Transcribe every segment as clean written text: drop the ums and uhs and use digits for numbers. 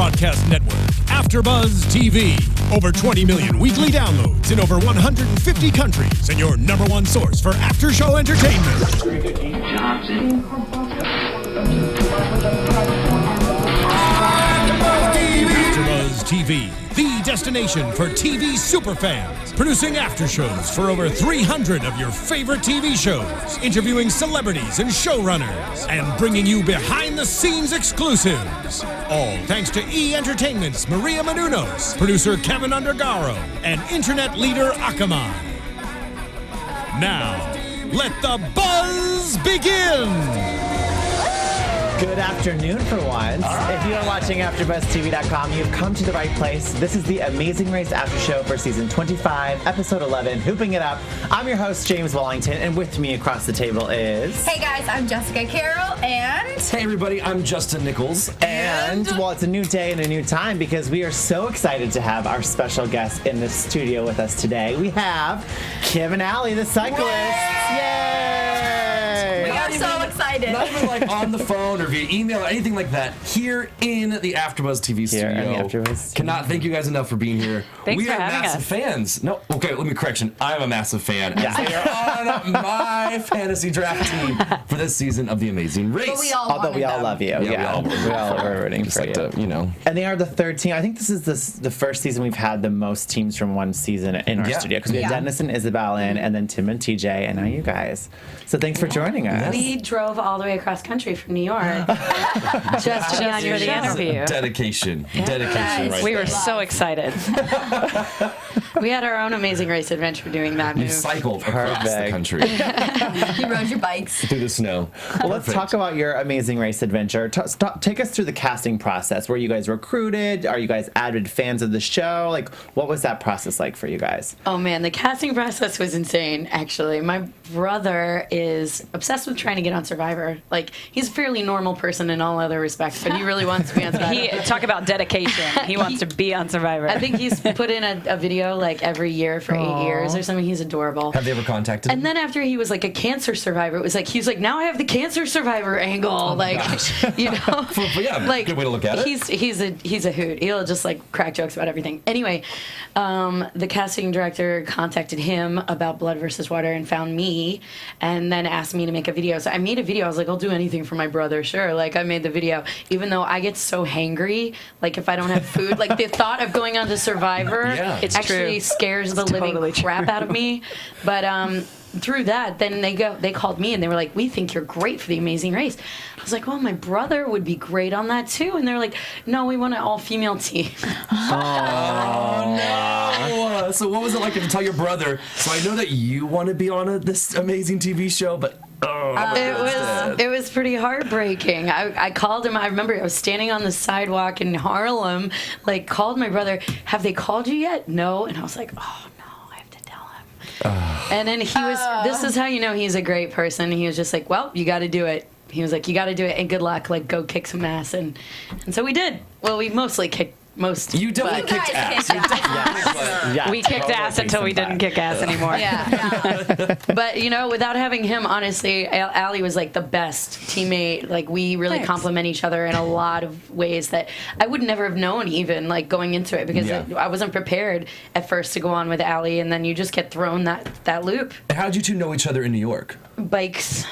broadcast network, AfterBuzz TV. Over 20 million weekly downloads in over 150 countries, and your number one source for after-show entertainment. AfterBuzz TV, the destination for TV superfans, producing after shows for over 300 of your favorite TV shows, interviewing celebrities and showrunners, and bringing you behind-the-scenes exclusives. All thanks to E! Entertainment's Maria Menounos, producer Kevin Undergaro, and internet leader Akamai. Now, let the buzz begin! Good afternoon for once. If you are watching AfterBuzzTV.com, you've come to the right place. This is the Amazing Race After Show for Season 25, Episode 11, Hooping It Up. I'm your host, James Wallington, and with me across the table is... Hey guys, I'm Jessica Carroll, and... Hey everybody, I'm Justin Nichols. And, well, it's a new day and a new time because we are so excited to have our special guest in the studio with us today. We have Kym and Alli, the cyclists. Yay! We are so excited. Not even like on the phone or via email or anything like that. Here in the AfterBuzz TV studio. Cannot thank you guys enough for being here. Thanks we for are having massive us. fans. No, okay, let me correction. I'm a massive fan. Yeah. They are on my fantasy draft team for this season of The Amazing Race. But we all Although we all love you. Yeah, we all are rooting just for like you. to, you know. And they are the third team. I think this is the first season we've had the most teams from one season in our studio because we had Dennis and Isabel in, and then Tim and TJ, and now you guys. So thanks for joining us. We drove all the way across country from New York just to be on your interview. Dedication. Dedication right We there. were so excited. We had our own Amazing Race adventure doing that You move. cycled across the Perfect. country You rode your bikes. through the snow. Well, let's talk about your Amazing Race adventure. Take us through the casting process. Were you guys recruited? Are you guys avid fans of the show? Like, what was that process like for you guys? Oh man, the casting process was insane, actually. My brother is obsessed with trying to get on Survivor. Like, he's a fairly normal person in all other respects, but he really wants to be on Survivor. Talk about dedication. He wants to be on Survivor. I think he's put in a video like every year for 8 years or something. He's adorable. Have they ever contacted him? And then after he was like a cancer survivor, it was like he's like, now I have the cancer survivor angle, you know, Yeah, like good way to look at it. He's a hoot. He'll just like crack jokes about everything. Anyway, the casting director contacted him about Blood versus Water and found me, and then asked me to make a video. So I made a video. I was like, I'll do anything for my brother, sure. Like I made the video, even though I get so hangry. Like if I don't have food, like the thought of going on to Survivor, It's actually scares the totally living true. crap out of me. But through that, then they called me and they were like, we think you're great for The Amazing Race. I was like, well, my brother would be great on that too. And they're like, no, we want an all-female team. Oh no! So what was it like to tell your brother? So I know that you want to be on this amazing TV show, but It was pretty heartbreaking. I called him. I remember I was standing on the sidewalk in Harlem, like called my brother. Have they called you yet? No. And I was like, oh no, I have to tell him. And then he was. This is how you know he's a great person. He was just like, well, you got to do it. He was like, you got to do it, and good luck. Like, go kick some ass, and so we did. Well, we mostly kicked. You definitely kicked ass. We kicked ass until we didn't kick ass anymore. Yeah. But, you know, without having him, honestly, Alli was like the best teammate. Like, we really complement each other in a lot of ways that I would never have known even, like, going into it. Because I wasn't prepared at first to go on with Alli, and then you just get thrown that loop. How did you two know each other in New York? Bikes.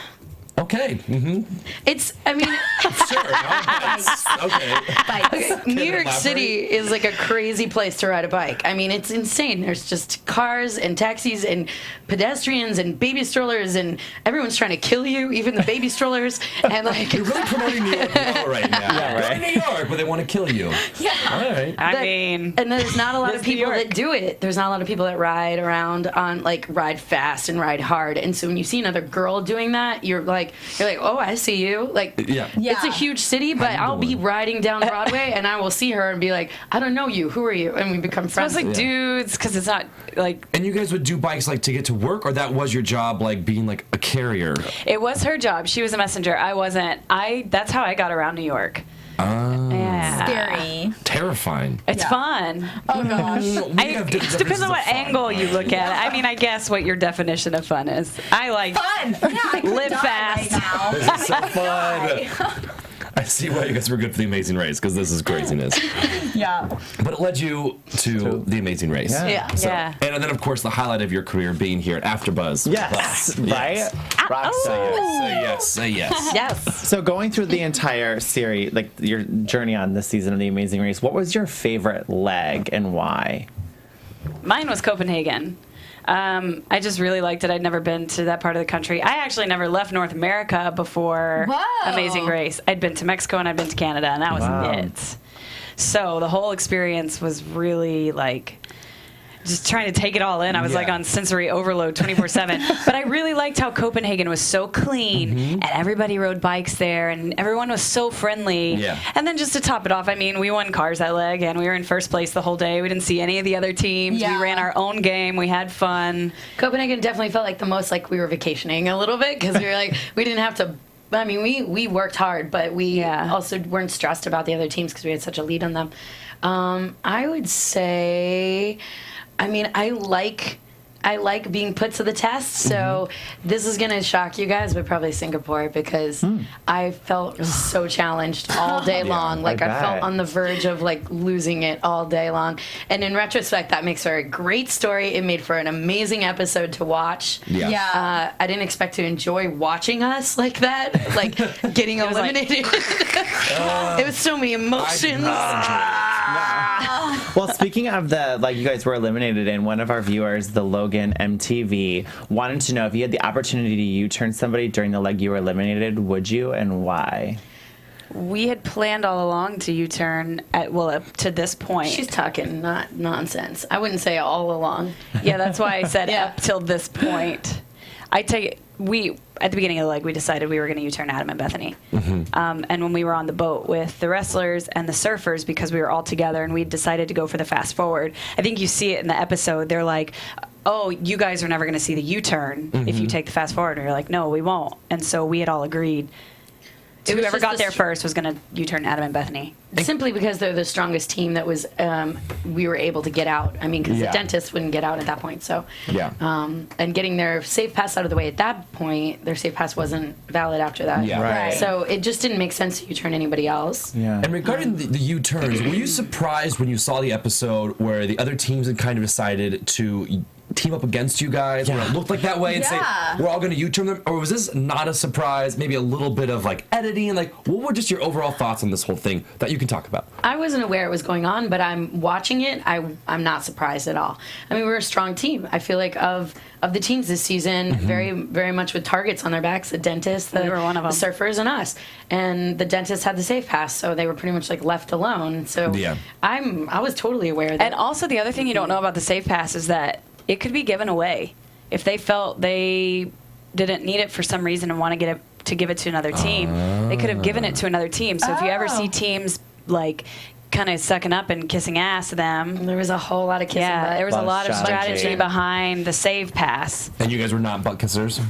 Okay. Mm-hmm. It's, I mean... Sure. Okay. New York City is like a crazy place to ride a bike. I mean, it's insane. There's just cars and taxis and pedestrians and baby strollers, and everyone's trying to kill you, even the baby strollers. And like, You're really promoting New York well right now. Yeah, right. Go to New York, but they want to kill you. yeah. All right. I mean, And there's not a lot of Miss New people York. that do it. There's not a lot of people that ride around on, like, ride fast and ride hard. And so when you see another girl doing that, you're like, oh, I see you. Like, Yeah. it's a huge city, but I'll be riding down Broadway and I will see her and be like, I don't know you. Who are you? And we become friends. it's like dudes, because it's not like And you guys would do bikes like to get to work, or that was your job, like being like a carrier? it was her job. She was a messenger. I wasn't. That's how I got around New York. Yeah. Scary. Terrifying. It's fun. Oh gosh. It depends on what angle you look at it. I mean, I guess what your definition of fun is. I like Fun. Yeah, I could Live die fast. right now. This is so fun. I see why you guys were good for The Amazing Race, because this is craziness. Yeah. But it led you to The Amazing Race. Yeah. Yeah. And then, of course, the highlight of your career being here at AfterBuzz. Yes, Plus. right? Yes. Rockstar. Say yes. Say yes. Yes. So going through the entire series, like your journey on this season of The Amazing Race, what was your favorite leg and why? Mine was Copenhagen. I just really liked it. I'd never been to that part of the country. I actually never left North America before Whoa. Amazing Race. I'd been to Mexico and I'd been to Canada, and that was Wow. it. So the whole experience was really like just trying to take it all in. I was like on sensory overload 24/7. But I really liked how Copenhagen was so clean, and everybody rode bikes there, and everyone was so friendly. Yeah. And then just to top it off, I mean, we won cars that leg, and we were in first place the whole day. We didn't see any of the other teams. Yeah. We ran our own game. We had fun. Copenhagen definitely felt like the most like we were vacationing a little bit because we were like, we didn't have to. I mean, we worked hard, but we also weren't stressed about the other teams because we had such a lead on them. I would say, I mean, I like being put to the test. So this is going to shock you guys, but probably Singapore, because I felt so challenged all day long. Like I felt bet. on the verge of like losing it all day long. And in retrospect, that makes for a great story. It made for an amazing episode to watch. Yeah. I didn't expect to enjoy watching us like that, like getting eliminated. It was so many emotions. Well, speaking of the, like you guys were eliminated in, one of our viewers, the Logan MTV, wanted to know if you had the opportunity to U-turn somebody during the leg you were eliminated, would you, and why? We had planned all along to U-turn up to this point. She's talking not nonsense. I wouldn't say all along. Yeah, that's why I said Yeah. up till this point. I tell you, at the beginning of the leg, we decided we were going to U-turn Adam and Bethany. And when we were on the boat with the wrestlers and the surfers, because we were all together and we decided to go for the fast forward, I think you see it in the episode. They're like, oh, you guys are never going to see the U-turn if you take the fast forward. And you're like, no, we won't. And so we had all agreed. It was Whoever just got the there first was going to U-turn Adam and Bethany. Simply because they're the strongest team that was, we were able to get out. I mean, because the dentist wouldn't get out at that point. So, and getting their safe pass out of the way at that point, their safe pass wasn't valid after that. Yeah. Right. So it just didn't make sense to U-turn anybody else. Yeah. And regarding the U-turns, were you surprised when you saw the episode where the other teams had kind of decided to team up against you guys when it looked like that way and say, we're all going to U-turn them? Or was this not a surprise, maybe a little bit of like editing? Like, what were just your overall thoughts on this whole thing that you can talk about? I wasn't aware it was going on, but I'm watching it. I'm not surprised at all. I mean, we're a strong team. I feel like of the teams this season, very, very much with targets on their backs, the dentist, We were one of the them. surfers, and us. And the dentist had the safe pass, so they were pretty much like left alone. So I was totally aware that. And also the other thing you don't know about the safe pass is that it could be given away. If they felt they didn't need it for some reason and want to give it to another team, they could have given it to another team. So if you ever see teams like kind of sucking up and kissing ass to them, there was a whole lot of kissing. yeah, there was a lot of strategy. strategy behind the save pass. And you guys were not butt kissers?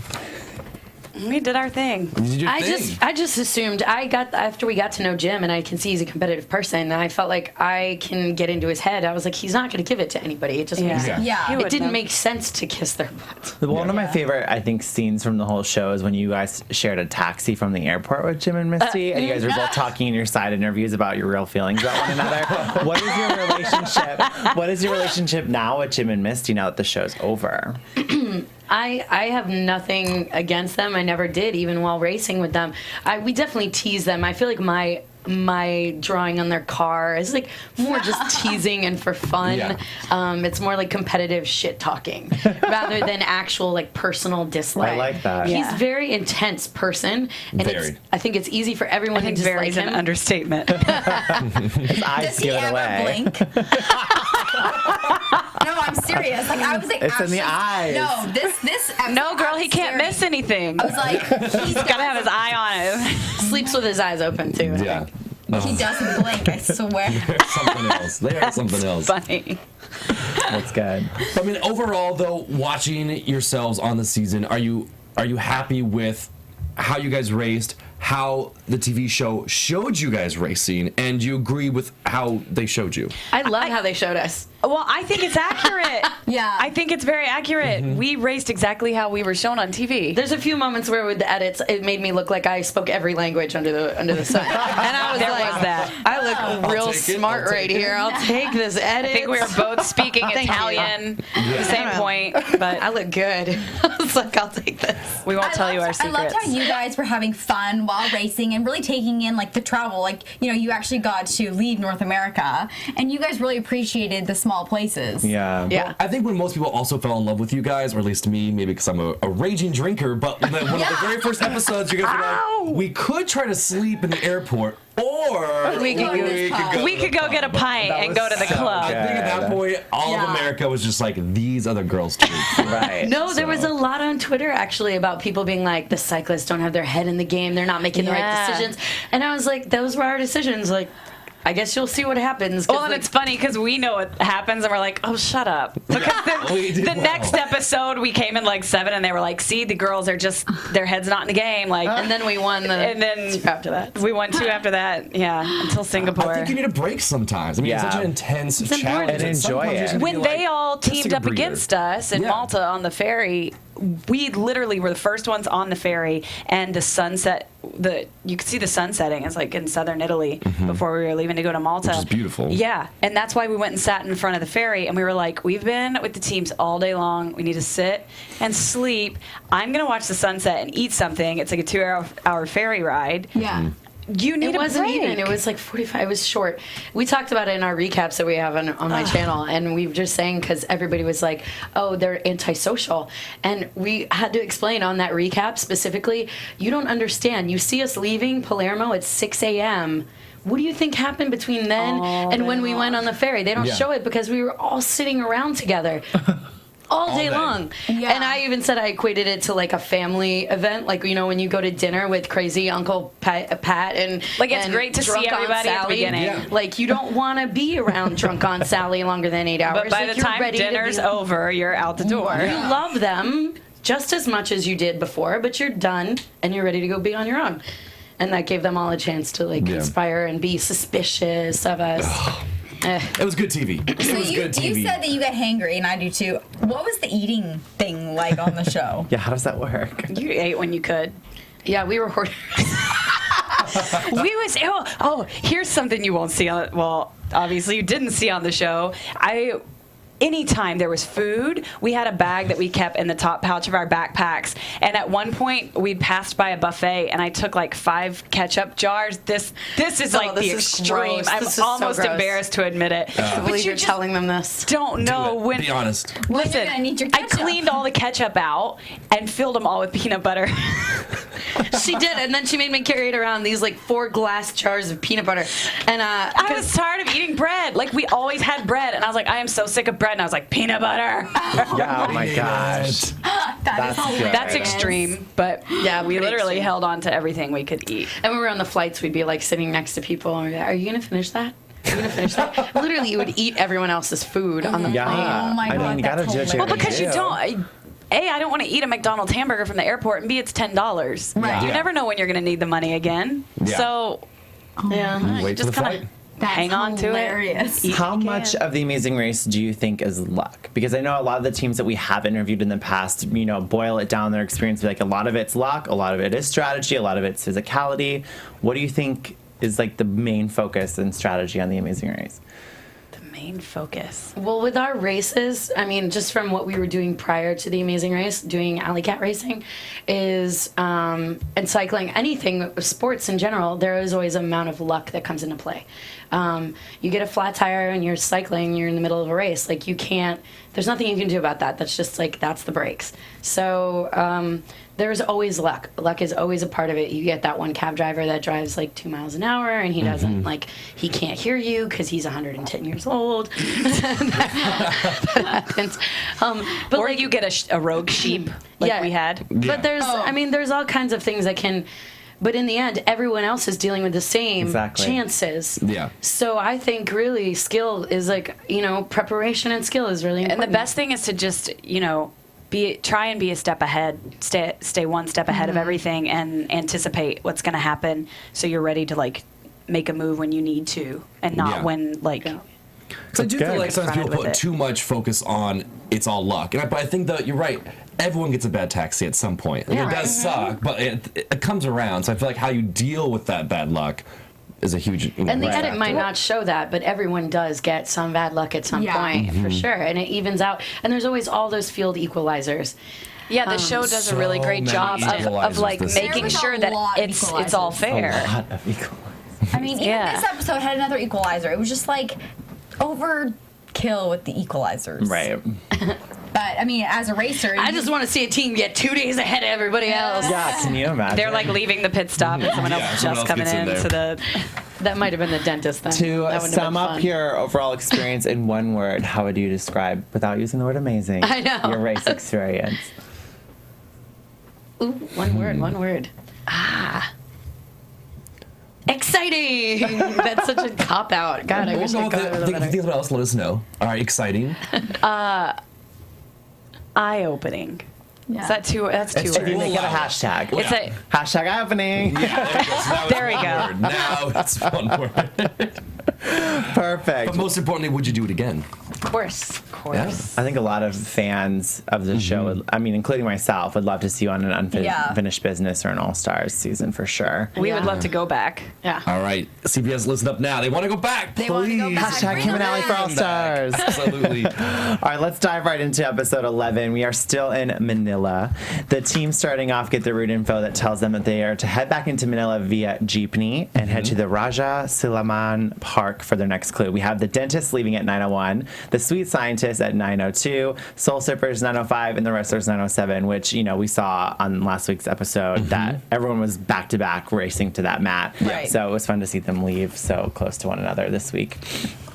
We did our thing. You did your I thing. just assumed after we got to know Jim and I can see he's a competitive person, and I felt like I can get into his head. I was like, he's not going to give it to anybody. It just makes Yeah. Yeah. He it wouldn't didn't have. make sense to kiss their butt. One of my favorite, I think, scenes from the whole show is when you guys shared a taxi from the airport with Jim and Misty, and you guys were both talking in your side interviews about your real feelings about one another. What is your relationship? What is your relationship now with Jim and Misty now that the show's over? I have nothing against them. I never did, even while racing with them. We definitely tease them. I feel like my drawing on their car is like more just teasing and for fun. Yeah. It's more like competitive shit talking rather than actual like personal dislike. I like that. He's Yeah. a very intense person, and Very. I think it's easy for everyone I think to very dislike is an him. understatement. His eyes Does he give it ever away. blink? No, I'm serious. Like I was like, It's in the eyes. No, this. No, girl, he can't miss anything. I was like, he's Got to have his eye on it. Sleeps with his eyes open too. I Yeah. think. He doesn't blink. I swear. Something else. They are something else. Funny. That's good. I mean, overall, though, watching yourselves on the season, are you happy with how you guys raced, how the TV show showed you guys racing, and do you agree with how they showed you? I love how they showed us. Well, I think it's accurate. Yeah. I think it's very accurate. We raced exactly how we were shown on TV. There's a few moments where with the edits, it made me look like I spoke every language under the sun. And I was There like, was that. I look real smart right here. I'll take this edit. I think we were both speaking Thank you. Italian at the same point, but I look good. I was like, I'll take this. we won't tell you our I secrets. loved how you guys were having fun while racing and really taking in like the travel. Like, you actually got to leave North America, and you guys really appreciated the small places. Yeah. Yeah. I think when most people also fell in love with you guys, or at least me, maybe because I'm a raging drinker, but one of the very first episodes, you guys were like, we could try to sleep in the airport, or We We could go get a pint and go to the club. I think at that point, all of America was just like, these are the girls too. Right. No, there was a lot on Twitter actually about people being like, the cyclists don't have their head in the game. They're not making the right Yeah. decisions. And I was like, those were our decisions. Like, I guess you'll see what happens. 'Cause, Well, and like, it's funny because we know what happens, and we're like, "Oh, shut up!" Because We did the well. next episode, we came in like 7, and they were like, "See, the girls are just their heads not in the game." Like, and then we won the. and then after that. we won 2 after that. Yeah, until Singapore. I think you need a break sometimes. I mean, it's Yeah. such an intense challenge. And that enjoy sometimes you it. just need to when be they like, all just teamed take a up breather. against us in Yeah. Malta on the ferry, we literally were the first ones on the ferry, and the sunset. You could see the sun setting. It's like in southern Italy before we were leaving to go to Malta, Which is beautiful. Yeah, and that's why we went and sat in front of the ferry, and we were like, we've been with the teams all day long. We need to sit and sleep. I'm gonna watch the sunset and eat something. It's like a 2-hour ferry ride. Yeah. You need It wasn't a break. even. It was like 45. It was short. We talked about it in our recaps that we have on my channel, and we were just saying because everybody was like, "Oh, they're antisocial," and we had to explain on that recap specifically. You don't understand. You see us leaving Palermo at 6 a.m. What do you think happened between then and when we went on the ferry? They don't Yeah. show it because we were all sitting around together. All day day. long. Yeah. And I even said I equated it to like a family event. Like, when you go to dinner with crazy Uncle Pat and Like, it's and great to see Drunk Aunt everybody at the Sally. beginning. Yeah. Like, you don't want to be around Drunk Aunt Sally longer than 8 hours. But by Like, the you're time ready to dinner's be- over, you're out the door. You love them just as much as you did before, but you're done and you're ready to go be on your own. And that gave them all a chance to like Yeah. conspire and be suspicious of us. It was good TV. It So was you good TV. said that you get hangry, and I do too. What was the eating thing like on the show? Yeah, how does that work? You ate when you could. Yeah, we were hoarders. Here's something you won't see on. Well, obviously you didn't see on the show. Anytime there was food, we had a bag that we kept in the top pouch of our backpacks. And at one point, we passed by a buffet, and I took like 5 ketchup jars. This is like this the is extreme. gross. I'm This is so almost gross. embarrassed to admit it. I But believe you you're just telling them this. don't know Do it. when. Be honest. Well, Listen, you're gonna need your I ketchup. cleaned all the ketchup out and filled them all with peanut butter. She did, and then she made me carry it around these like 4 glass jars of peanut butter. And I was tired of eating bread. Like, we always had bread, and I was like, I am so sick of bread. And I was like, peanut butter. Yeah, oh my gosh. That's good. That's extreme, but yeah, we pretty literally extreme. held on to everything we could eat. And when we were on the flights, we'd be like sitting next to people, and we'd be like, "Are you gonna finish that? Are you gonna finish that?" Literally, you would eat everyone else's food on the Yeah. plane. Oh my I God, mean, you gotta that's judge it. Well, hilarious. because you don't. A, I don't want to eat a McDonald's hamburger from the airport, and B, it's $10. Right. You Yeah. never know when you're going to need the money again. Yeah. So, Yeah. Wait for just the kind flight. of hang on to hilarious. it. How much of the Amazing Race do you think is luck? Because I know a lot of the teams that we have interviewed in the past, boil it down their experience, be like a lot of it's luck, a lot of it is strategy, a lot of it's physicality. What do you think is like the main focus and strategy on the Amazing Race? Main focus. Well, with our races, I mean, just from what we were doing prior to the Amazing Race, doing alley cat racing, is and cycling, anything, sports in general, there is always an amount of luck that comes into play. You get a flat tire and you're cycling, you're in the middle of a race. Like, you can't, there's nothing you can do about that. That's just like, that's the brakes. So there's always luck. Luck is always a part of it. You get that one cab driver that drives like 2 miles an hour and he doesn't, like, he can't hear you because he's 110 years old. that happens. But Or like, you get a rogue sheep like we had. But there's, I mean, there's all kinds of things that can. But in the end, everyone else is dealing with the same Exactly. chances. Yeah. So I think really skill is like, preparation and skill is really important. And the best thing is to just, try and be a step ahead, stay one step ahead of everything, and anticipate what's going to happen, so you're ready to like make a move when you need to, and not Yeah. when like Because I do feel like sometimes people put too much focus on it's all luck. But I think that you're right. Everyone gets a bad taxi at some point. And it does suck, but it comes around. So I feel like how you deal with that bad luck is a huge... And the edit might not show that, but everyone does get some bad luck at some point, for sure. And it evens out. And there's always all those field equalizers. Yeah, the show does a really great job of like making sure that it's all fair. A lot of equalizers. I mean, even this episode had another equalizer. It was just like overkill with the equalizers. Right. But I mean, as a racer, I just want to see a team get 2 days ahead of everybody else. Yeah, can you imagine? They're like leaving the pit stop and someone else just coming in to the... That might have been the dentist then. To sum up your overall experience in one word, how would you describe, without using the word amazing, I know. your race experience? Ooh, one word. Exciting! That's such a cop-out. God, I wish I got it a little better. Think what else? Let us know. All right, exciting. Eye-opening. Yeah. That's two words. Make it a hashtag. It's a hashtag eye-opening. There we go. Now it's one word. Perfect. But most importantly, would you do it again? Of course. Yeah. I think a lot of fans of the show, including myself, would love to see you on an unfinished business or an All-Stars season for sure. We would love to go back. Yeah. All right, CBS, listen up now. They want to go back. They want to go back. Hashtag Kym and Alli for All-Stars. Absolutely. All right, let's dive right into episode 11. We are still in Manila. The team starting off get the route info that tells them that they are to head back into Manila via jeepney and head to the Raja Silaman Park for their next clue. We have the dentist leaving at 9:01, the sweet scientist at 9:02, Soul Surfers 9:05, and the wrestlers 9:07, which, we saw on last week's episode that everyone was back-to-back racing to that mat. Right. So it was fun to see them leave so close to one another this week.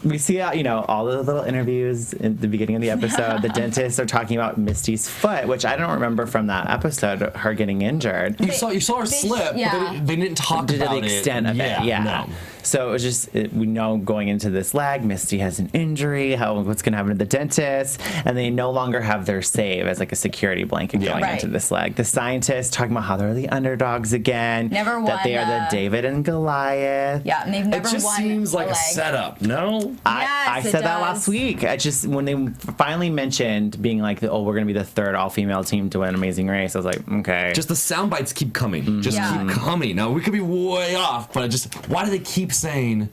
We see, all the little interviews in the beginning of the episode. The dentists are talking about Misty's foot, which I don't remember from that episode, her getting injured. You saw her slip, but they didn't talk about the extent of it. Yeah. No. So it was just, we know going into this leg, Misty has an injury, what's going to happen to the dentist, and they no longer have their save as like a security blanket going into this leg. The scientists talking about how they're the underdogs again. Never won. That they are the David and Goliath. Yeah, and they've never won. It just seems like a setup, no? I said that last week. When they finally mentioned being like, we're going to be the third all-female team to win Amazing Race, I was like, okay. Just the sound bites keep coming. Just keep coming. Now, we could be way off, but why do they keep saying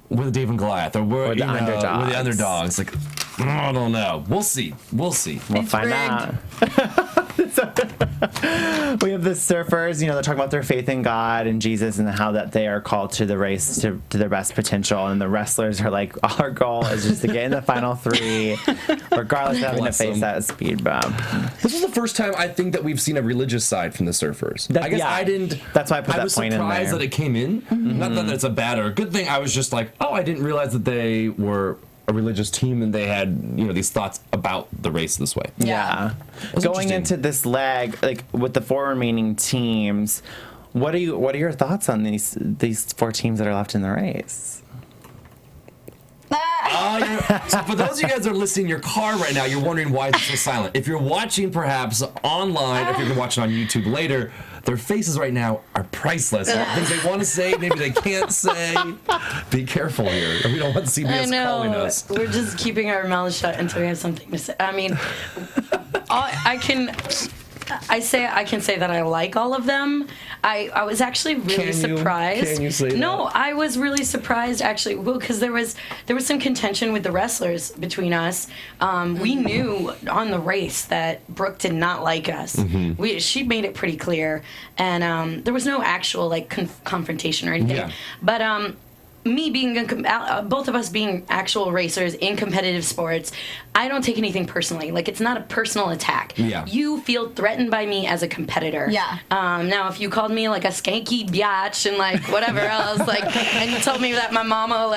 we're the David and Goliath, or we're the underdogs? We're the underdogs. Like, I don't know. We'll see. We'll find out. We have the surfers, they're talking about their faith in God and Jesus and how that they are called to the race to their best potential. And the wrestlers are like, our goal is just to get in the final three, regardless of having to face that speed bump. This is the first time I think that we've seen a religious side from the surfers. I guess I didn't. That's why I put that point in there. I was surprised that it came in. Not that it's a bad or a good thing. I was just like, I didn't realize that they were a religious team and they had these thoughts about the race this way. Yeah. Going into this leg, like with the four remaining teams, what are your thoughts on these four teams that are left in the race? So for those of you guys that are listening in your car right now, you're wondering why it's so silent. If you're watching perhaps online, if you're watching on YouTube later, their faces right now are priceless. Things they want to say, maybe they can't say. Be careful here. We don't want CBS calling us. We're just keeping our mouths shut until we have something to say. I mean, I can say that I like all of them. I was actually really surprised. Can you say that? No, I was really surprised actually. Well, because there was some contention with the wrestlers between us. We knew on the race that Brooke did not like us. She made it pretty clear, and there was no actual confrontation or anything. Yeah. But me being both of us being actual racers in competitive sports, I don't take anything personally. Like, it's not a personal attack. Yeah. You feel threatened by me as a competitor. Yeah. Now, if you called me like a skanky biatch and like whatever else, and you told me that my mama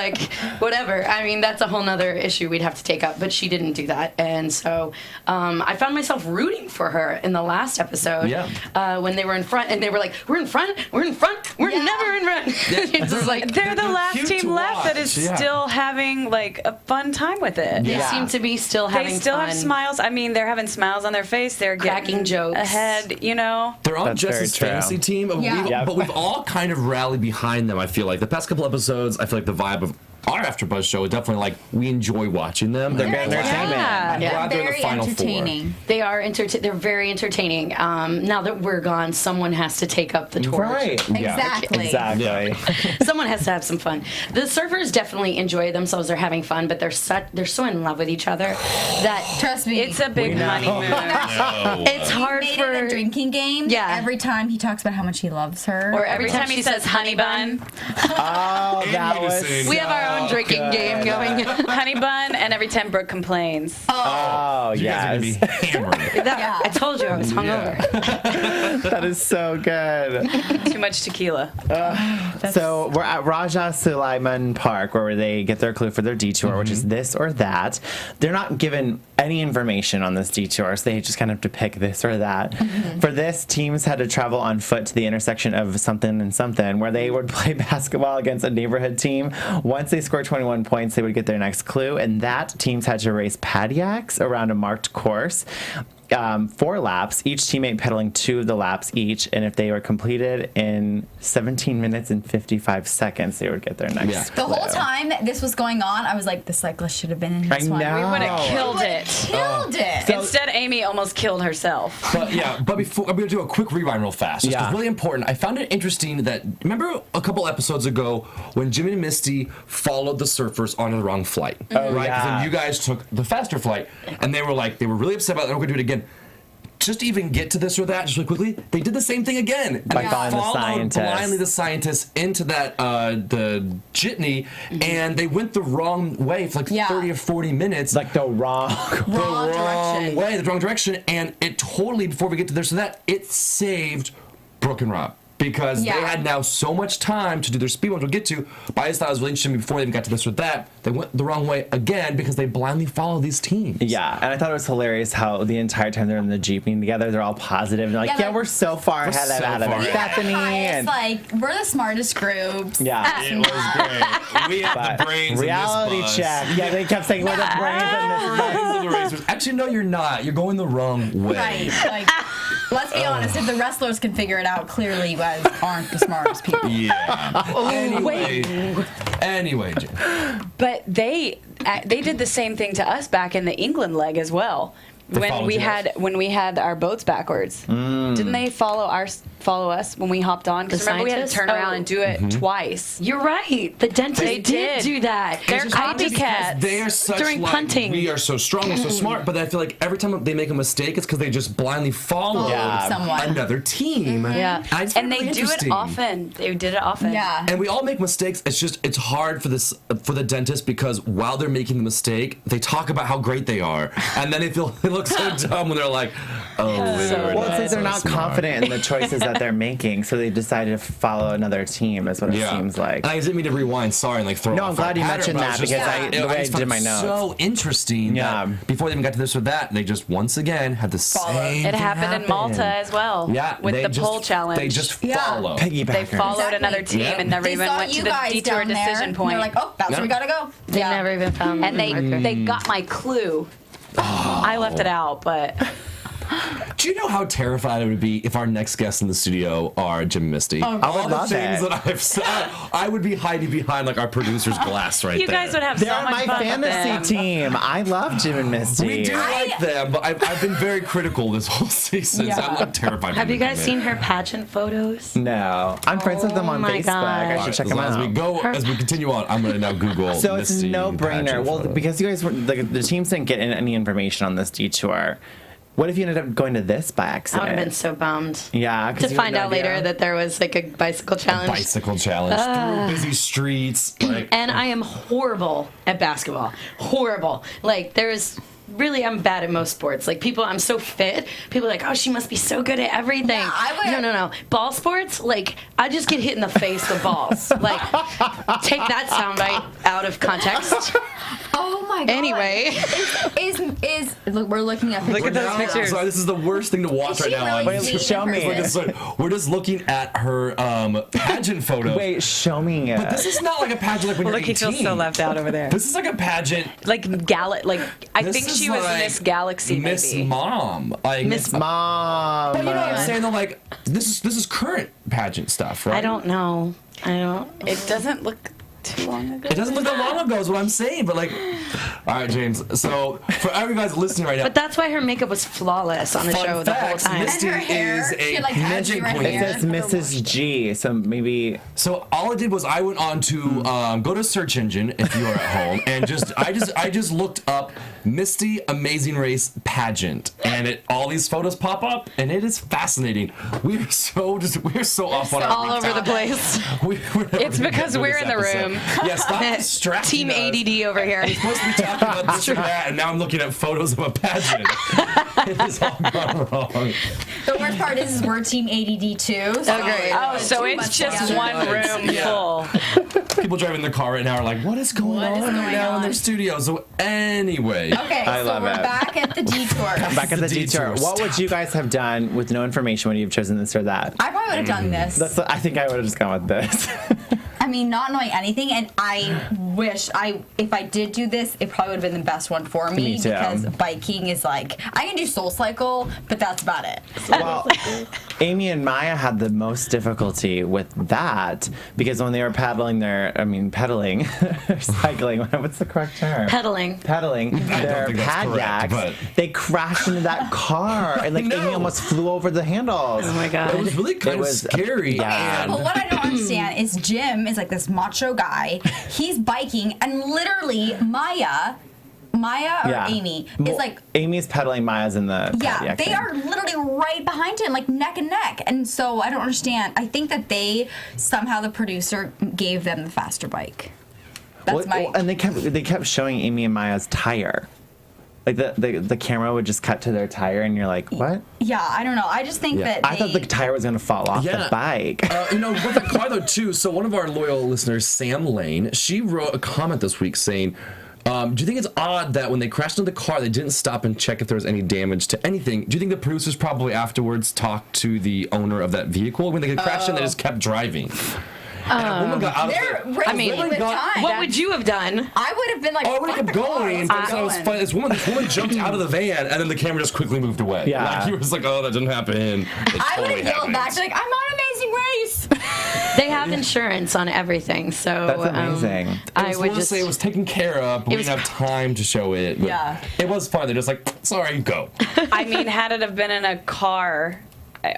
whatever, I mean, that's a whole nother issue we'd have to take up. But she didn't do that, and so I found myself rooting for her in the last episode. Yeah. When they were in front, and they were like, "We're in front. We're in front. We're never in front." It's just like they're the last team left that is still having a fun time with it. They seem to be still having fun. They still have smiles. I mean, they're having smiles on their face. They're cracking jokes ahead. They're on Jess's fantasy team, but we've all kind of rallied behind them. I feel like the past couple episodes, I feel like the vibe of our AfterBuzz show is definitely like we enjoy watching them. They're good entertainment. I'm glad they're in the Very final entertaining. They are they're very entertaining. Now that we're gone, someone has to take up the torch. Right. Exactly. Exactly. Someone has to have some fun. The surfers definitely enjoy themselves. They're having fun, but they're so in love with each other that Trust me. It's a big honeymoon. it's hard made for it a drinking game. Yeah. Every time he talks about how much he loves her. or Every time he says honey bun, Oh, that was. we have our own drinking game going. honey bun, and every time Brooke complains. Oh, You guys are yes. gonna be hammered. I told you I was hungover. That is so good. Too much tequila. So we're at Raja Sulaiman Park where they get their clue for their detour, which is this or that. They're not given any information on this detour, so they just kind of have to pick this or that. For this, teams had to travel on foot to the intersection of something and something, where they would play basketball against a neighborhood team. Once they scored 21 points, they would get their next clue, and that teams had to race kayaks around a marked course. 4 laps, each teammate pedaling 2 of the laps each, and if they were completed in 17 minutes and 55 seconds, they would get their next Yeah. The clue. whole time this was going on, I was like, the cyclist should have been in this I one. know. We would have killed Would've it. Killed it. Instead, Amy almost killed herself. But before I'm gonna do a quick rewind real fast. Just 'cause Yeah. really important. I found it interesting that remember a couple episodes ago when Jim and Misty followed the surfers onto the wrong flight, right? 'Cause yeah. then you guys took the faster flight, and they were really upset about it. They're gonna do it again. Just to even get to this or that, just really quickly, they did the same thing again. And By they following the followed scientists. blindly the scientists into that the jitney, and they went the wrong way for like 30 or 40 minutes. Like the wrong. The wrong way, the wrong direction, and it totally, before we get to this or that, it saved Brooke and Rob. Because they had now so much time to do their speed ones we'll get to, but I just thought it was really interesting before they even got to this or that, they went the wrong way again because they blindly follow these teams. Yeah, and I thought it was hilarious how the entire time they're in the Jeeping together, they're all positive. And they're like, Yeah, we're so far ahead so of Adam far and ahead. Bethany. It's And like, we're the smartest group. yeah. It was great. We have the brains reality in this bus. check. Yeah, they kept saying, we're the brains in this bus. Brains of the racers. Actually, no, you're not. You're going the wrong way. Right. Like, let's be honest, if the wrestlers can figure it out, clearly you guys aren't the smartest people. Yeah. Anyway, Jen. But they did the same thing to us back in the England leg as well. When we had our boats backwards, didn't they follow us when we hopped on? Because remember we had to scientists? turn around and do it twice. You're right. The dentist They did do that. They're It's just funny because copycats. They are such During like, punting. we are so strong and so smart, but I feel like every time they make a mistake, it's because they just blindly follow someone. another team. Yeah. And they do it often. They did it often. Yeah. And we all make mistakes. It's hard for the dentist because while they're making the mistake, they talk about how great they are, and then they look so dumb when they're like, "Oh, So Well, it's like so they're not smart." confident in the choices that they're making, so they decided to follow another team, is what it seems like. And I didn't mean to rewind. Sorry, and like throw. No, off I'm glad our you pattern, mentioned but that was because the way I just did found my it notes. so interesting. Yeah. That before they even got to this or that, they just once again had the same. It thing happened in Malta as well. Yeah, With they the just- pole challenge. They just Yeah. follow. Piggybackers. They followed another team Yeah. and never They even saw went to you the guys detour down there, decision and point. they're like, oh, that's where we gotta go. They never even found And they got my clue. I left it out, but Do you know how terrified I would be if our next guests in the studio are Jim and Misty? I would All the love things it. that I've said, I would be hiding behind like our producer's glass right you there. guys would have They're so much my fun with them. fantasy team. I love Jim and Misty. We do like them, but I've been very critical this whole season, so I'm not terrified. Have you guys seen her pageant photos? No. I'm friends with them on my Facebook. God. I should check them As we out. go, as we continue on, I'm gonna now Google. So it's Misty no brainer. pageant Well, photos. because you guys were the teams didn't get any information on this detour. What if you ended up going to this by I accident? would have been so bummed. Yeah, 'cause To you find had no out later idea. that there was like a bicycle challenge. bicycle challenge through busy streets. Like, And I am horrible at basketball. Horrible. Like there's really I'm bad at most sports. Like people I'm so fit. People are like, "Oh, she must be so good at everything." Yeah, I would- No. Ball sports, like I just get hit in the face with balls. Like take that soundbite out of context. Oh my god. Anyway. Look, we're looking at Look at those now- pictures. Sorry, this is the worst thing to watch Is right she now. really Wait, being show me. impersonated? We're just looking at her pageant photo. Wait, show me it. But this is not like a pageant like when Look, you're he 18. feels so left out over there. This is like a pageant. Like I This think is she was like Miss Galaxy, Miss maybe. Mom. Like, Miss Mom. But you know what I'm saying though? Like this is current pageant stuff, right? I don't know. It doesn't look. too long ago. It doesn't look that long ago is what I'm saying, but like, all right, James. So for every guys listening right now, But that's why her makeup was flawless on the Fun show the whole facts, time. Misty And her hair, is she a had, like, pageant azure queen. It hair. says Mrs. G, so maybe. So all I did was I went on to go to a search engine if you are at home, and I just looked up Misty Amazing Race pageant, and all these photos pop up, and it is fascinating. We're so off on our All recap. over the place. It's because we're in the room. Yeah, stop distracting Team us. ADD over here. We're supposed to be talking about this or that, and now I'm looking at photos of a pageant. It is all gone wrong. The worst part is we're Team ADD too. So great. Oh, so too it's much just together. one room Yeah. full. People driving their car right now are like, what is going What is on right going now in on? their studio? So anyway. Okay, I so love we're it. back at the detour. Back at the detour. detour. What would you guys have done with no information when you've chosen this or that? I probably would have done this. I think I would have just gone with this. I mean, not knowing anything, and I wish if I did do this, it probably would have been the best one for me Me too. because biking is like I can do Soul Cycle, but that's about it. Well, Amy and Maya had the most difficulty with that because when they were pedaling, cycling. What's the correct term? Pedaling. Their think that's correct, kayaks. but- They crashed into that car, and like No. Amy almost flew over the handles. Oh my God. It was really kind of scary. yeah. But what I don't understand is Jim is like this macho guy. He's biking, and literally Maya or Yeah. Amy is like. Amy's pedaling, Maya's in the Yeah, kayak they thing. are literally right behind him, like neck and neck. And so I don't understand. I think that the producer gave them the faster bike. That's and they kept showing Amy and Maya's tire. Like the camera would just cut to their tire, and you're like, what? Yeah, I don't know. I just think that I thought the tire was gonna fall off the bike. With that car though too. So one of our loyal listeners, Sam Lane, she wrote a comment this week saying, do you think it's odd that when they crashed into the car, they didn't stop and check if there was any damage to anything? Do you think the producers probably afterwards talked to the owner of that vehicle? When they crashed in, they just kept driving. And a woman got out of they're it. racing with time. What would you have done? I would have been like, Oh, I would have fuck kept the car, going. let's But I was going. fine. This woman jumped out of the van, and then the camera just quickly moved away. Yeah. Like, he was like, oh, that didn't happen. It I would totally have yelled happened. back like, I'm on Amazing Race. They have insurance on everything, so That's amazing. I would just say it was taken care of, but we didn't have time to show it. But Yeah. It was fun. They're just like, sorry, go. I mean, had it have been in a car,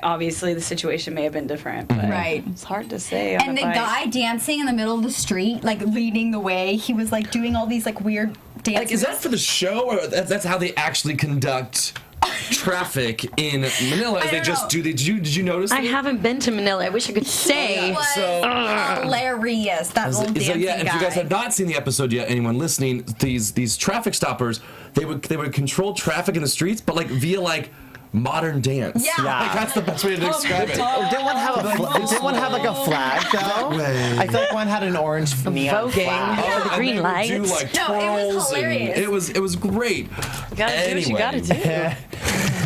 obviously the situation may have been different. But Right. It's hard to say. On And a the bike. guy dancing in the middle of the street, like leading the way, he was like doing all these like weird dances. Like, is that for the show, or that's how they actually conduct traffic in Manila? I They don't just know. do. Did you notice? I it? haven't been to Manila. I wish I could It say. was hilarious. That little dancing So yeah, guy. if you guys have not seen the episode yet, anyone listening, these traffic stoppers, they would control traffic in the streets, but like via like modern dance. Yeah. Like that's the best way to describe it. Didn't one have didn't one have like a flag though? I feel like one had an orange neon Voguing. flag. Yeah. And Green they would do lights. like No, it was twirls, and hilarious. it was great. You gotta do what you gotta do.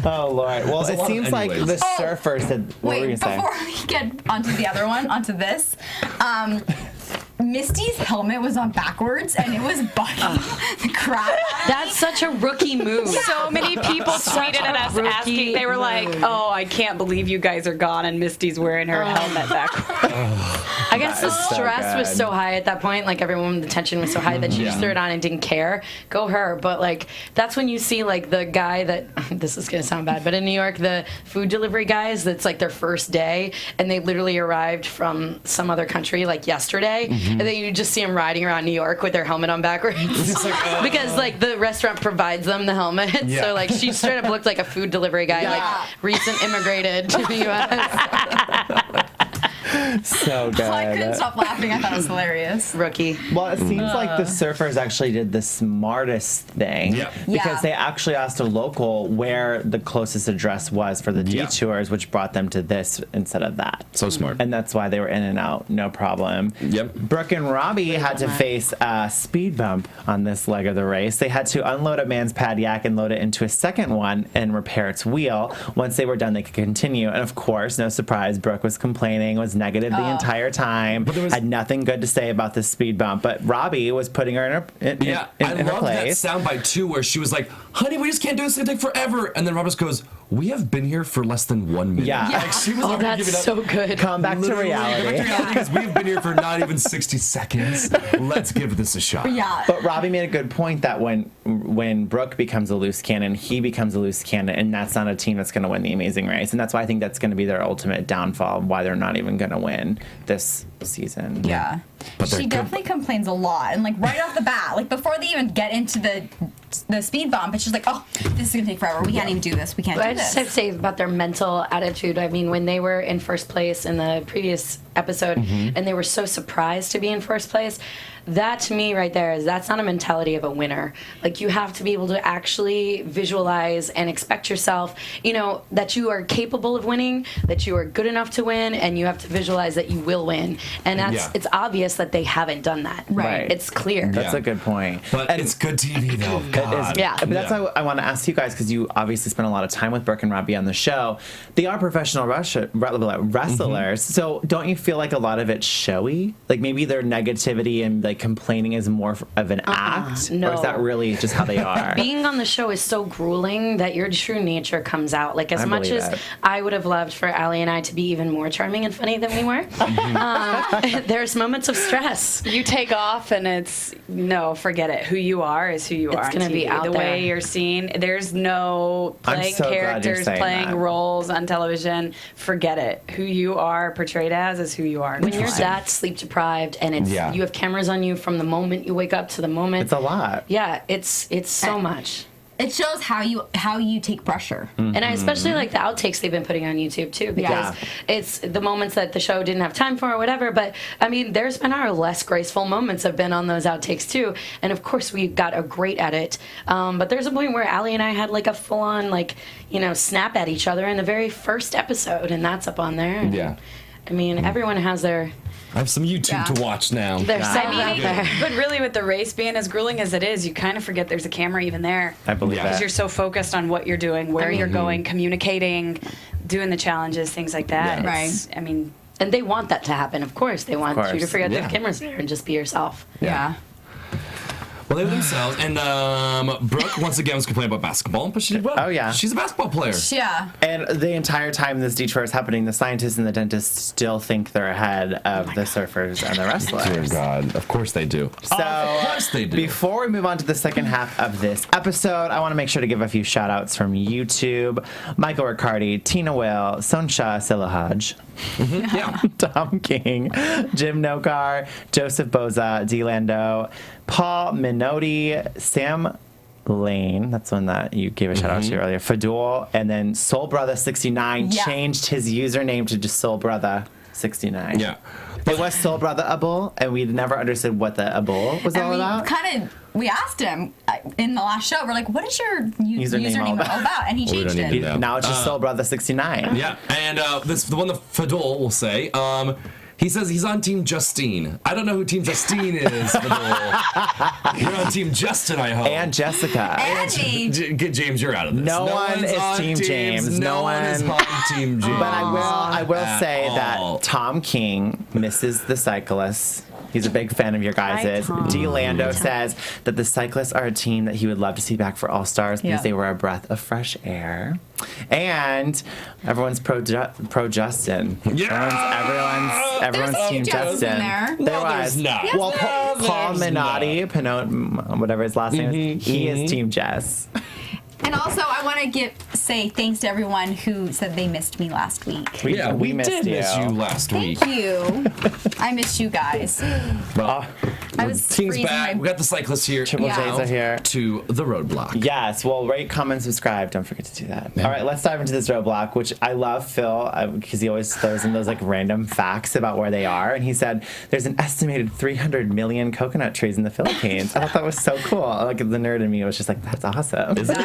Oh Lord. Well, There's a it lot of seems like anyways. the surfers had. What were you Wait, saying? before we get onto the other one, onto this, Misty's helmet was on backwards and it was bugging the crap out of me. That's such a rookie move. So many people tweeted at us rookie asking, they were like, oh, I can't believe you guys are gone and Misty's wearing her helmet backwards. I guess the That is so stress was good. so high at that point. Like everyone, the tension was so high that she just threw it on and didn't care. Go her. But like that's when you see like the guy that this is gonna sound bad, but in New York, the food delivery guys, that's like their first day, and they literally arrived from some other country like yesterday, and then you just see them riding around New York with their helmet on backwards because like the restaurant provides them the helmet. Yeah. So like she straight up looked like a food delivery guy, Yeah. like recent immigrated to the U.S. So good. I couldn't stop laughing. I thought it was hilarious. Rookie. Well, it seems like the surfers actually did the smartest thing Yeah. because Yeah. they actually asked a local where the closest address was for the Yeah. detours, which brought them to this instead of that. So smart. And that's why they were in and out, no problem. Yep. Brooke and Robbie had to face a speed bump on this leg of the race. They had to unload a man's pad yak and load it into a second one and repair its wheel. Once they were done, they could continue. And of course, no surprise, Brooke was complaining, was negative the entire time, had nothing good to say about this speed bump. But Robbie was putting her in her, I in her love that place. soundbite too, where she was like, "Honey, we just can't do this. It's gonna take forever." And then Rob just goes, we have been here for less than 1 minute. Yeah. Like, she was Oh, already that's giving up. so good. Come back to Literally, reality. because we've been here for not even 60 seconds. Let's give this a shot. Yeah. But Robbie made a good point that when Brooke becomes a loose cannon, he becomes a loose cannon, and that's not a team that's going to win the Amazing Race. And that's why I think that's going to be their ultimate downfall, why they're not even going to win this season. Yeah. But they're She good. definitely complains a lot. And, like, right off the bat, like, before they even get into the speed bump, it's just like, oh, this is going to take forever. We can't even do this. We can't But do I this. just have to say about their mental attitude. I mean, when they were in first place in the previous episode and they were so surprised to be in first place, that to me right there that's not a mentality of a winner. Like, you have to be able to actually visualize and expect yourself, that you are capable of winning, that you are good enough to win, and you have to visualize that you will win. And it's obvious that they haven't done that. Right. It's clear. That's a good point. But it's good TV, though. God. Yeah. But that's why I want to ask you guys, because you obviously spend a lot of time with Brooke and Robbie on the show. They are professional wrestlers, so don't you feel like a lot of it's showy? Like, maybe their negativity and like complaining is more of an act? No. Or is that really just how they are? Being on the show is so grueling that your true nature comes out. Like, as I much believe as it. I would have loved for Alli and I to be even more charming and funny than we were, there's moments of stress. You take off and it's forget it. Who you are is who you are. It's gonna on be TV. out the there. way you're seen. There's no I'm playing so glad you're characters, saying playing that. roles on television. Forget it. Who you are portrayed as is who you are. When you're that sleep deprived and it's you have cameras on you from the moment you wake up to the moment. It's a lot. Yeah, it's so much. It shows how you take pressure. And I especially like the outtakes they've been putting on YouTube too, because it's the moments that the show didn't have time for or whatever. But I mean, there's been our less graceful moments have been on those outtakes too. And of course, we got a great edit. But there's a point where Alli and I had like a full on snap at each other in the very first episode, and that's up on there. And, Yeah. I mean, everyone has their I have some YouTube to watch now. self out there. But really, with the race being as grueling as it is, you kind of forget there's a camera even there. I believe Yeah. that. Because you're so focused on what you're doing, where you're going, communicating, doing the challenges, things like that. Yeah. It's- I mean, And they want that to happen, of course. They want you to forget Yeah. the camera's there and just be yourself. Yeah. Well, they were themselves. And Brooke, once again, was complaining about basketball, but she did well. Oh, yeah. She's a basketball player. Yeah. And the entire time this detour is happening, the scientists and the dentists still think they're ahead of the surfers and the wrestlers. Dear God. Of course they do. So, of course they do. before we move on to the second half of this episode, I want to make sure to give a few shout outs from YouTube. Michael Riccardi, Tina Will, Sonsha Silahaj, Yeah. Tom King, Jim Nokar, Joseph Boza, D. Lando, Paul Minotti, Sam Lane, that's one that you gave a shout out to earlier, Fadul, and then Soul Brother 69 changed his username to just Soul Brother 69. Yeah. It was Soul Brother Abul, and we never understood what the Abul was all about. We asked him in the last show, we're like, what is your Username all about? And he Well, we changed don't it. need to know. Now it's just Soul Brother 69. Yeah. And the one that Fadul will say, he says he's on Team Justine. I don't know who Team Justine is, Fadul. You're on Team Justin, I hope. And Jessica. Andy. James, you're out of this. No one one's is on Team James. No No one is one- on Team James. But I will say all. that Tom King misses the cyclists. He's a big fan of your guys'. D. Lando says that the cyclists are a team that he would love to see back for All Stars because they were a breath of fresh air. And everyone's pro Justin. Yeah! Everyone's There's Team Justin Justin. there. There No, was. there's not. Well, No, Paul there's Minotti, whatever his last name is, he is Team Jess. And also, I want to say thanks to everyone who said they missed me last week. We missed did miss you last week. Thank you. I missed you guys. Well, I was team's freezing back. my- We got the cyclists here. Triple Yeah. J's are here. To the roadblock. Yes, well, rate, comment, subscribe. Don't forget to do that. All right, let's dive into this roadblock, which I love Phil because he always throws in those like random facts about where they are. And he said there's an estimated 300 million coconut trees in the Philippines. I thought that was so cool. Like the nerd in me was just like, that's awesome. Is it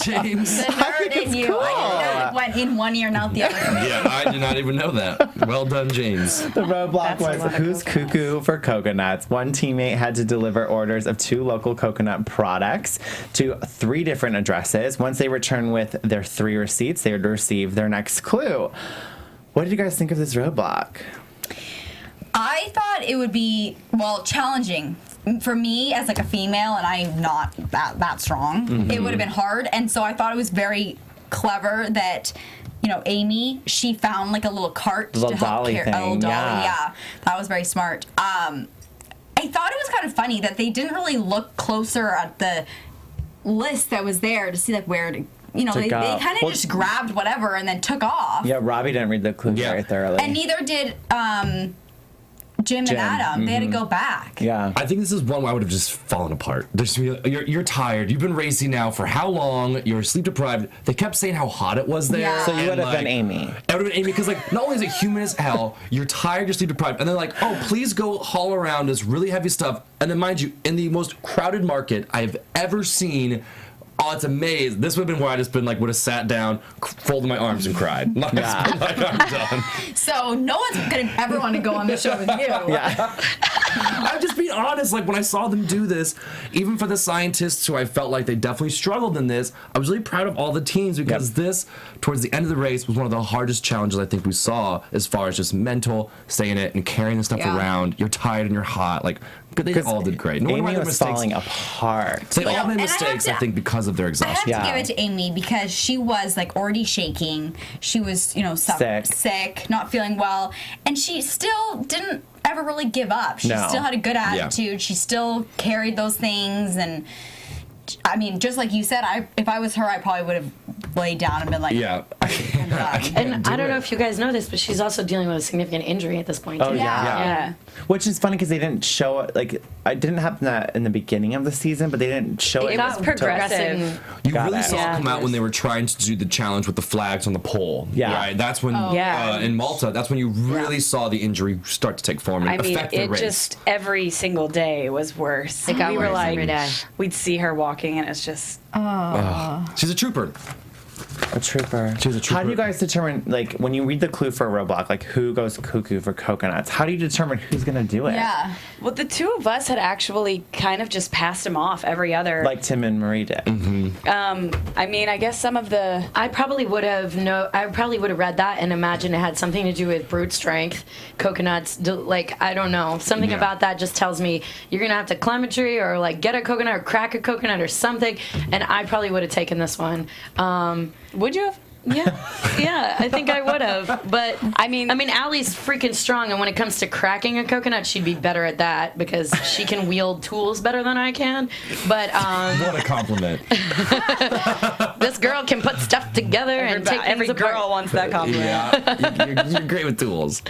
James? The nerd in you. cool. I didn't know it went in one ear and out the other. Yeah, I did not even know that. Well done, James. The roadblock was who's cuckoo for coconuts. One teammate had to deliver orders of 2 local coconut products to 3 different addresses. Once they returned with their 3 receipts, they would receive their next clue. What did you guys think of this roadblock? I thought it would be, challenging. For me, as like a female, and I'm not that strong, it would have been hard. And so I thought it was very clever that, you know, Amy, she found like a little cart to help dolly carry thing. a little dolly. Yeah. That was very smart. I thought it was kind of funny that they didn't really look closer at the list that was there to see like where to, you know, they kind of just grabbed whatever and then took off. Yeah, Robbie didn't read the clues very thoroughly. And neither did Jim and Adam. They had to go back. Yeah. I think this is one where I would have just fallen apart. You're tired. You've been racing now for how long? You're sleep deprived. They kept saying how hot it was there. Yeah. So you would have been Amy. I would have been Amy because, like, not only is it human as hell, you're tired, you're sleep deprived, and they're like, oh, please go haul around this really heavy stuff. And then, mind you, in the most crowded market I've ever seen. Oh, it's amazing. This would have been where I just been like, would have sat down, folded my arms, and cried. Like, I'm done. So no one's gonna ever want to go on the show with you. Yeah. I'm just being honest. Like, when I saw them do this, even for the scientists who I felt like they definitely struggled in this, I was really proud of all the teams because this, towards the end of the race, was one of the hardest challenges I think we saw as far as just mental, staying it and carrying the stuff around. You're tired and you're hot. Like, they all did great. No Amy was falling apart. They all made mistakes, I think, because of their exhaustion. I have to give it to Amy because she was like already shaking. She was, you know, sick, not feeling well, and she still didn't ever really give up. She still had a good attitude. Yeah. She still carried those things, and I mean, just like you said, if I was her, I probably would have laid down and been like, and I don't know if you guys know this, but she's also dealing with a significant injury at this point. Oh, yeah. Which is funny because they didn't show it. Like, it didn't happen that in the beginning of the season, but they didn't show it. It was progressive. You really saw it come out when they were trying to do the challenge with the flags on the pole. Yeah. Right? That's when, in Malta, that's when you really saw the injury start to take form and affect the race. Just every single day was worse. It got worse every day. We'd see her walking, and it's just... She's a trooper. A trooper. She's a trooper. How do you guys determine, like, when you read the clue for a roadblock, like, who goes cuckoo for coconuts? How do you determine who's going to do it? Yeah. Well, the two of us had actually kind of just passed him off every other. Like Tim and Marie did. I mean, I guess some of the... I probably would have read that and imagined it had something to do with brute strength, coconuts, like, I don't know. Something about that just tells me you're going to have to climb a tree or, like, get a coconut or crack a coconut or something, and I probably would have taken this one. Would you have? Yeah, I think I would have. But I mean, Alli's freaking strong, and when it comes to cracking a coconut, she'd be better at that because she can wield tools better than I can. But what a compliment! This girl can put stuff together and take things every apart. Girl wants that compliment. Yeah, you're great with tools.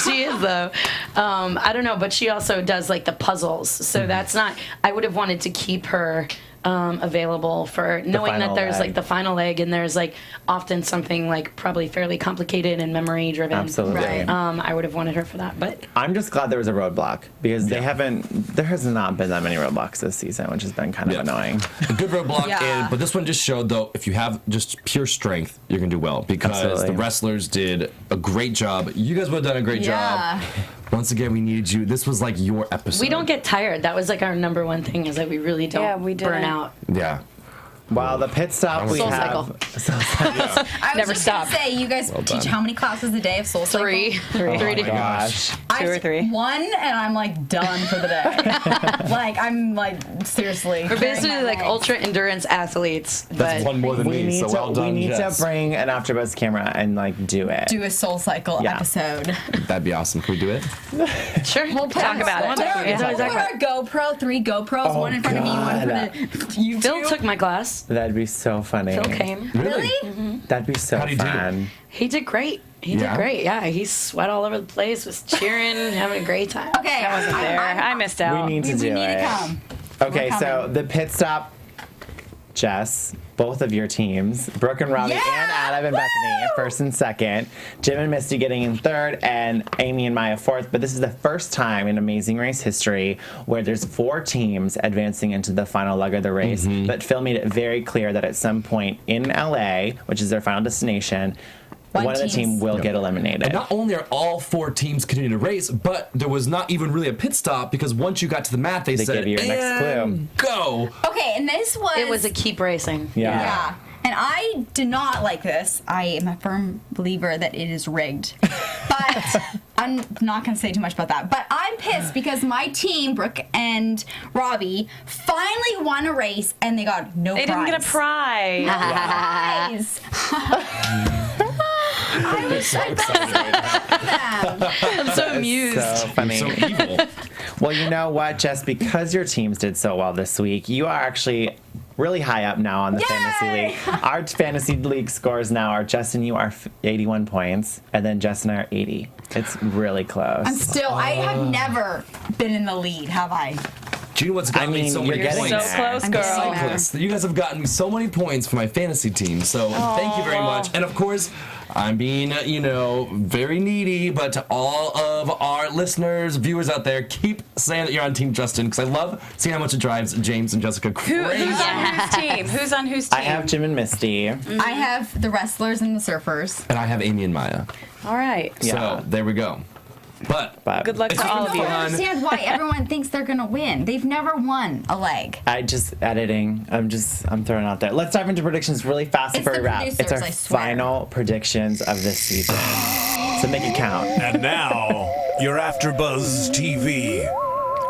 She is though. I don't know, but she also does like the puzzles. So that's not. I would have wanted to keep her. Available for knowing that there's like the final leg and there's like often something like probably fairly complicated and memory driven. Absolutely. Right. I would have wanted her for that, but I'm just glad there was a roadblock because there has not been that many roadblocks this season, which has been kind of annoying. A good roadblock, but this one just showed though if you have just pure strength, you're gonna do well because the wrestlers did a great job. You guys would have done a great job. Once again, we needed you. This was like your episode. We don't get tired. That was like our number one thing is that we really don't burn out. Yeah. Wow, the pit stop we Soul have. Cycle. I was just gonna say, you guys teach how many classes a day of Soul Cycle? Three. Oh my gosh. Two or three. One, and I'm like done for the day. Like I'm like seriously. We're basically like ultra endurance athletes. That's one more than me. So well done. We need to bring an AfterBuzz camera and like do it. Do a Soul Cycle episode. That'd be awesome. Can we do it? Sure. We'll talk about it. We'll put our GoPro, 3 GoPros, one in front of me, one in front of you. Phil took my class. That'd be so funny. Phil came. Really? Mm-hmm. That'd be so fun. He did great. He did great. Yeah, he sweat all over the place, was cheering, having a great time. Okay, I wasn't there. I missed out. We need to do it. We need to come. Okay, so the pit stop, Jess, both of your teams, Brooke and Robbie and Adam and Bethany, first and second, Jim and Misty getting in third, and Amy and Maya fourth. But this is the first time in Amazing Race history where there's 4 teams advancing into the final leg of the race. But Phil made it very clear that at some point in LA, which is their final destination, one of the team will get eliminated. And not only are all 4 teams continuing to race, but there was not even really a pit stop because once you got to the mat, they said, give you your next clue. Go. Okay, and this was... It was a keep racing. Yeah. And I do not like this. I am a firm believer that it is rigged. But I'm not going to say too much about that. But I'm pissed because my team, Brooke and Robbie, finally won a race and they got no prize. They didn't get a prize. No prize. I was so excited. I'm so amused. So funny. So evil. Well, you know what? Just because your teams did so well this week, you are actually really high up now on the fantasy league. Our fantasy league scores now are Justin, you are 81 points, and then Justin and I are 80. It's really close. I have never been in the lead, have I? Do you know what's gotten me so many you're points? getting So close, I'm girl. just You guys have gotten me so many points for my fantasy team, so thank you very much. And of course, I'm being, very needy, but to all of our listeners, viewers out there, keep saying that you're on Team Justin, because I love seeing how much it drives James and Jessica crazy. Who's on whose team? Who's on whose team? I have Jim and Misty. I have the wrestlers and the surfers. And I have Amy and Maya. All right. Yeah. So, there we go. But Good luck it's to all of been you. I don't understand why everyone thinks they're going to win. They've never won a leg. Editing. I'm throwing it out there. Let's dive into predictions really fast It's before we the wrap. producers, It's our I swear. final predictions of this season. So make it count. And now, your AfterBuzz TV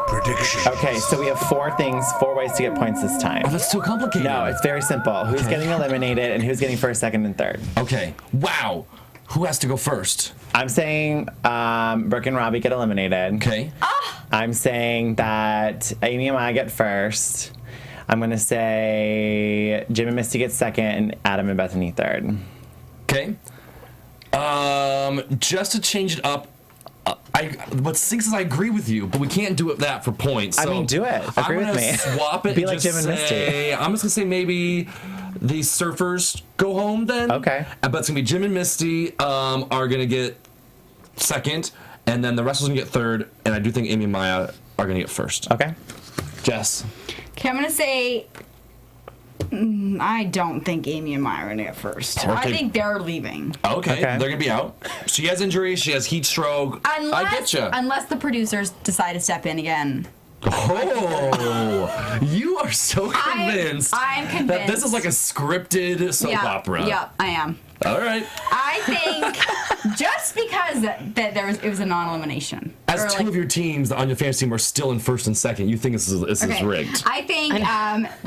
prediction. Okay, so we have 4 ways to get points this time. oh, that's too complicated. No, it's very simple. Who's getting eliminated and who's getting first, second, and third. Okay. Wow. Who has to go first? I'm saying Brooke and Robbie get eliminated. Okay. I'm saying that Amy and I get first. I'm going to say Jim and Misty get second and Adam and Bethany third. Okay. Just to change it up, what stinks is I agree with you, but we can't do that for points. I so mean, do it. Agree with me. Swap it. Be and like just Jim and Misty. I'm just gonna say maybe the surfers go home then. Okay. But it's gonna be Jim and Misty are gonna get second, and then the wrestlers gonna get third, and I do think Amy and Maya are gonna get first. Okay. Jess. Okay, I'm going to say I don't think Amy and Maya are going to get first. Okay. I think they're leaving. Okay. They're gonna be out. She has injury. She has heat stroke. I get you. Unless the producers decide to step in again. Oh, you are so convinced. I'm convinced. That this is like a scripted soap opera. Yeah, I am. All right. I think just because it was a non-elimination. As two of your teams on your fantasy team are still in first and second, you think this is rigged? I think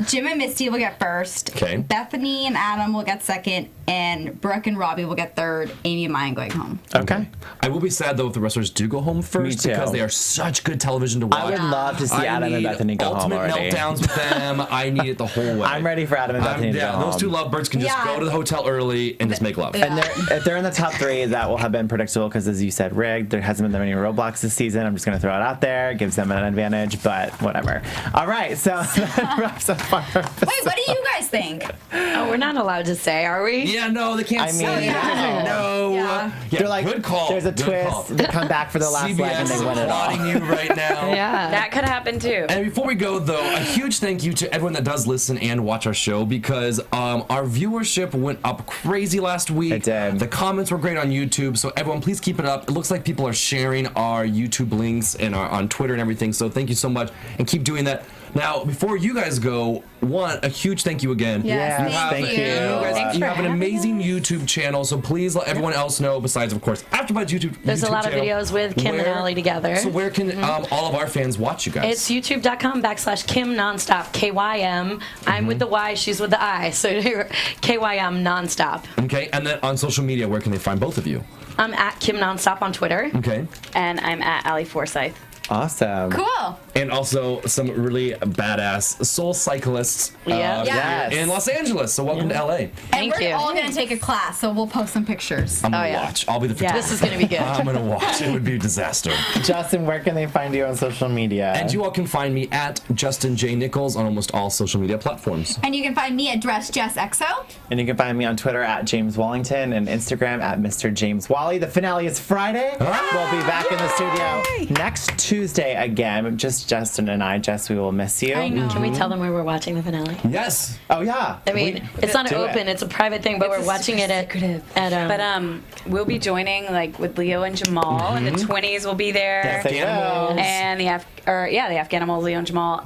Jim and Misty will get first. Okay. Bethany and Adam will get second, and Brooke and Robbie will get third. Amy and Maya going home. Okay. I will be sad though if the wrestlers do go home first Me too. because they are such good television to watch. I would love to see Adam and Bethany go home already. Ultimate meltdowns with them. I need it the whole way. I'm ready for Adam and Bethany to go home. Those two lovebirds can just go to the hotel early and just make love. And if they're in the top 3, that will have been predictable because, as you said, rigged. There hasn't been that many roadblocks this season. I'm just going to throw it out there. It gives them an advantage, but whatever. All right, so that wraps up our episode. Wait, what do you guys think? Oh, we're not allowed to say, are we? Yeah, no, they can't I say mean, that. No. Yeah. They're like, good call. there's a Good twist. call. They come back for the last leg and CBS they is win it all. applauding you right now. Yeah. That could happen too. And before we go, though, a huge thank you to everyone that does listen and watch our show because our viewership went up crazy last week. It did. The comments were great on YouTube, so everyone, please keep it up. It looks like people are sharing our YouTube links and on Twitter and everything, so thank you so much, and keep doing that. Now, before you guys go, a huge thank you again. Yes, thank you. You have an amazing YouTube channel, so please let everyone else know, besides, of course, AfterBuzz YouTube There's a lot of channel. videos with Kym and Alli together. So where can all of our fans watch you guys? It's youtube.com/Kym Nonstop, KYM. I'm with the Y, she's with the I, so KYM Nonstop. Okay, and then on social media, where can they find both of you? I'm at Kym Nonstop on Twitter. Okay. And I'm at Allie Forsyth. Awesome. Cool. And also some really badass soul cyclists Yeah. Yes. in Los Angeles. So welcome to LA. And Thank we're you. all going to take a class, so we'll post some pictures. I'm gonna yeah. watch. I'll be the Yeah. photographer. This is going to be good. I'm gonna watch. It would be a disaster. Justin, where can they find you on social media? And you all can find me at Justin J. Nichols on almost all social media platforms. And you can find me at DressJessXO. And you can find me on Twitter at James Wallington and Instagram at Mr. James Wally. The finale is Friday. We'll be back in the studio next Tuesday again. Just Justin and I. Jess, we will miss you. I know. Can we tell them where we're watching the finale? Yes. Oh, yeah. I mean, it's not do open, it. it's a private thing, but we're watching it at But we'll be joining like with Leo and Jamal, and the 20s will be there. Yes, I know. And the Afghanimals, Leo and Jamal.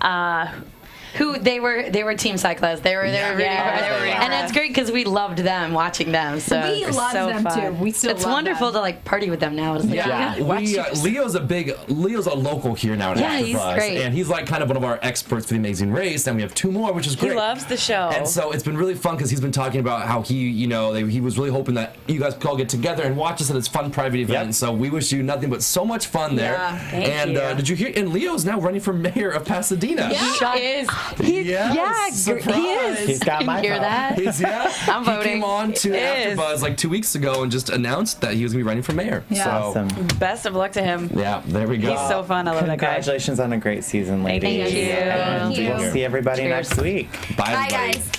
who they were Team Cyclist. They were rooting for us. And it's great because we loved them, watching them. So we love them too. We still it's love wonderful them. to like party with them now. It's like, Leo's a local here now at AfterBuzz. He's great. And he's like kind of one of our experts for The Amazing Race, and we have 2 more, which is great. He loves the show. And so it's been really fun because he's been talking about how he was really hoping that you guys could all get together and watch us at this fun private event. So we wish you nothing but so much fun there. Thank you. Did you hear? And Leo's now running for mayor of Pasadena. he is. He is. He's got my hear vote. that? I'm voting. He came on to AfterBuzz like 2 weeks ago and just announced that he was going to be running for mayor. Yeah. So, Awesome. Best of luck to him. Yeah, there we go. He's so fun. I love that guy. Congratulations on a great season, ladies. Thank you. And Thank you. we'll see everybody Cheers. next week. Bye, Bye, everybody. guys.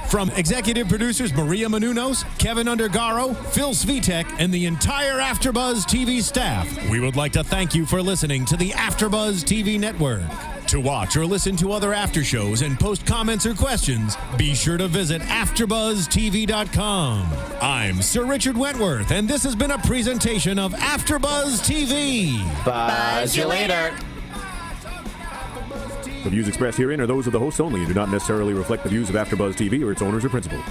From executive producers Maria Menounos, Kevin Undergaro, Phil Svitek, and the entire AfterBuzz TV staff, we would like to thank you for listening to the AfterBuzz TV network. To watch or listen to other after shows and post comments or questions, be sure to visit AfterBuzzTV.com. I'm Sir Richard Wentworth, and this has been a presentation of AfterBuzz TV. Buzz you later. The views expressed herein are those of the hosts only and do not necessarily reflect the views of AfterBuzz TV or its owners or principals.